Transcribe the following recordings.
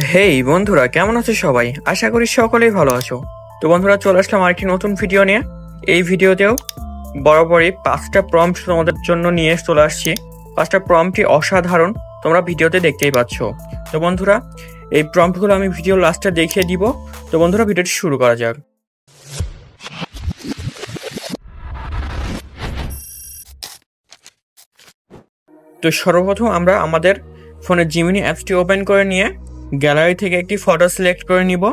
হেই বন্ধুরা, কেমন আছো সবাই? আশা করি সকলেই ভালো আছো। তো বন্ধুরা, চলে আসলাম আরেকটি নতুন ভিডিও নিয়ে। এই ভিডিওতেও বরাবরই 5টা প্রম্পট তোমাদের জন্য নিয়ে চলে আসছি। 5টা প্রম্পটই অসাধারণ, তোমরা ভিডিওতে দেখতেই পাচ্ছ। তো বন্ধুরা, এই প্রম্পটগুলো আমি ভিডিও লাস্টে দেখিয়ে দিব। তো বন্ধুরা, ভিডিওটি শুরু করা যাক। তো সর্বপ্রথম আমরা আমাদের ফোনের জিমিনি অ্যাপসটি ওপেন করে নিয়ে গ্যালারি থেকে একটি ফটো সিলেক্ট করে নিব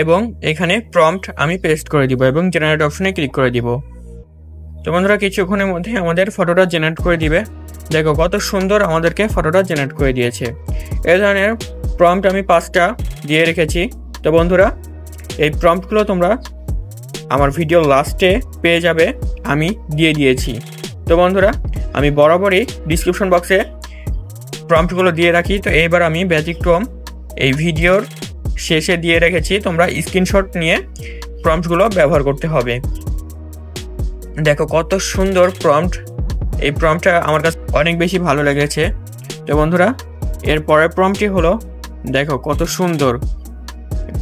এবং এখানে প্রম্পট আমি পেস্ট করে দিব এবং জেনারেট অপশনে ক্লিক করে দিব। তো বন্ধুরা, কিছুক্ষণের মধ্যে আমাদের ফটোটা জেনারেট করে দিবে। দেখো কত সুন্দর আমাদেরকে ফটোটা জেনারেট করে দিয়েছে। এই ধরনের প্রম্পট আমি 5টা দিয়ে রেখেছি। তো বন্ধুরা, এই প্রম্পটগুলো তোমরা আমার ভিডিও লাস্টে পেয়ে যাবে, আমি দিয়ে দিয়েছি। তো বন্ধুরা, আমি বরাবরই ডিসক্রিপশন বক্সে প্রম্পটগুলো দিয়ে রাখি। তো এইবার আমি ব্যতিক্রম এই ভিডিওর শেষে দিয়ে রেখেছি, তোমরা স্ক্রিনশট নিয়ে প্রম্পটগুলো ব্যবহার করতে হবে। দেখো কত সুন্দর প্রম্পট। এই প্রম্পটটা আমার কাছে অনেক বেশি ভালো লেগেছে। তো বন্ধুরা, এর পরের প্রম্পটটি হলো, দেখো কত সুন্দর,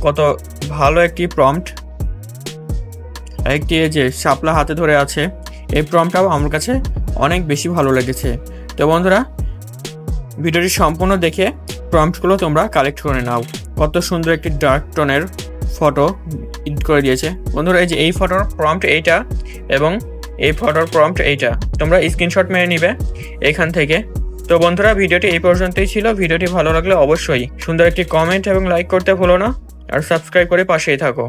কত ভালো একটি প্রম্পট। একটি যে শাপলা হাতে ধরে আছে, এই প্রম্পটটাও আমার কাছে অনেক বেশি ভালো লেগেছে। তো বন্ধুরা, ভিডিওটি সম্পূর্ণ দেখে প্রম্পটগুলো তোমরা কালেক্ট করে নাও। কত সুন্দর একটি ডার্ক টোনের ফটো এডিট করে দিয়েছে। বন্ধুরা, এই যে এই ফটোর প্রম্পট এইটা এবং এই ফটোর প্রম্পট এইটা, তোমরা স্ক্রিনশট মেরে নিবে এখান থেকে। তো বন্ধুরা, ভিডিওটি এই পর্যন্তই ছিল। ভিডিওটি ভালো লাগলে অবশ্যই সুন্দর একটি কমেন্ট এবং লাইক করতে ভুলো না, আর সাবস্ক্রাইব করে পাশেই থাকো।